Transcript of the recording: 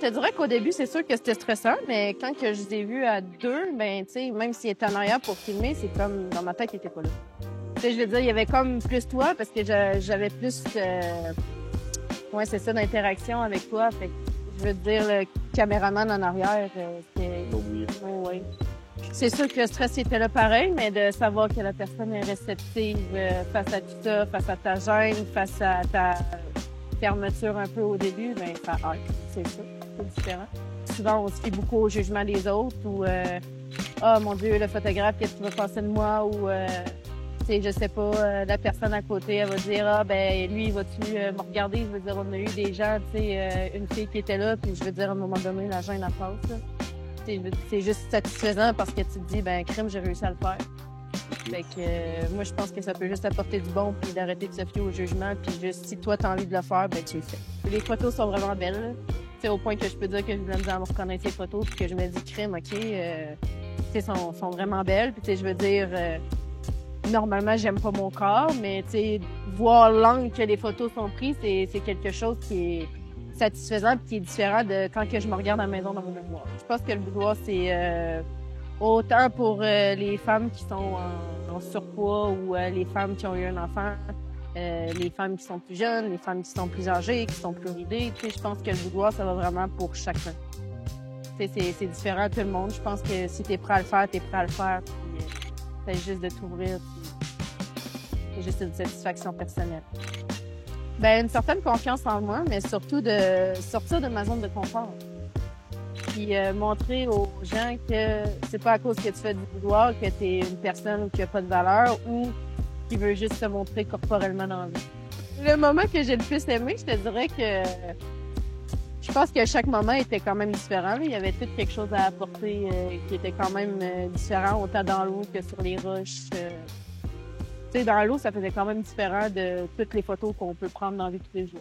te dirais qu'au début, c'est sûr que c'était stressant, mais quand que je les ai vus à deux, ben, tu sais, même s'il était en arrière pour filmer, c'est comme dans ma tête, il était pas là. Tu sais, je veux dire, il y avait comme plus toi parce que j'avais plus, ouais, c'est ça, d'interaction avec toi. Fait que, je veux dire, le caméraman en arrière, c'était, oh, ouais. C'est sûr que le stress était là pareil, mais de savoir que la personne est réceptive face à tout ça, face à ta gêne, face à ta fermeture un peu au début, ben ça aide, c'est ça, c'est différent. Souvent, on se fie beaucoup au jugement des autres ou ah mon Dieu, le photographe, qu'est-ce qu'il va penser de moi ou tu sais, je sais pas, la personne à côté, elle va dire ah ben lui, va-tu me regarder? Je veux dire, on a eu des gens, tu sais, une fille qui était là, puis je veux dire, à un moment donné, la gêne à passe, là. C'est juste satisfaisant parce que tu te dis, ben crime, j'ai réussi à le faire. Fait que moi, je pense que ça peut juste apporter du bon puis d'arrêter de se fier au jugement puis juste, si toi, t'as envie de le faire, ben tu le fais. Les photos sont vraiment belles. C'est au point que je peux dire que je viens de me reconnaître les photos puis que je me dis, crime, OK, tu sais, sont vraiment belles. Puis tu sais, je veux dire, normalement, j'aime pas mon corps, mais tu sais, voir l'angle que les photos sont prises, c'est quelque chose qui est satisfaisant puis qui est différent de quand que je me regarde à la maison dans mon miroir. Je pense que le boudoir, c'est autant pour les femmes qui sont en surpoids ou les femmes qui ont eu un enfant, les femmes qui sont plus jeunes, les femmes qui sont plus âgées, qui sont plus ridées. Tu sais, je pense que le boudoir, ça va vraiment pour chacun. Tu sais, c'est différent à tout le monde. Je pense que si t'es prêt à le faire, t'es prêt à le faire. Puis, c'est juste de t'ouvrir. C'est juste une satisfaction personnelle. Ben, une certaine confiance en moi, mais surtout de sortir de ma zone de confort. Puis montrer aux gens que c'est pas à cause que tu fais du boudoir que t'es une personne qui a pas de valeur ou qui veut juste se montrer corporellement dans la vie. Le moment que j'ai le plus aimé, je te dirais que je pense que chaque moment était quand même différent. Il y avait tout quelque chose à apporter qui était quand même différent, autant dans l'eau que sur les roches. Tu sais, dans l'eau, ça faisait quand même différent de toutes les photos qu'on peut prendre dans la vie de tous les jours.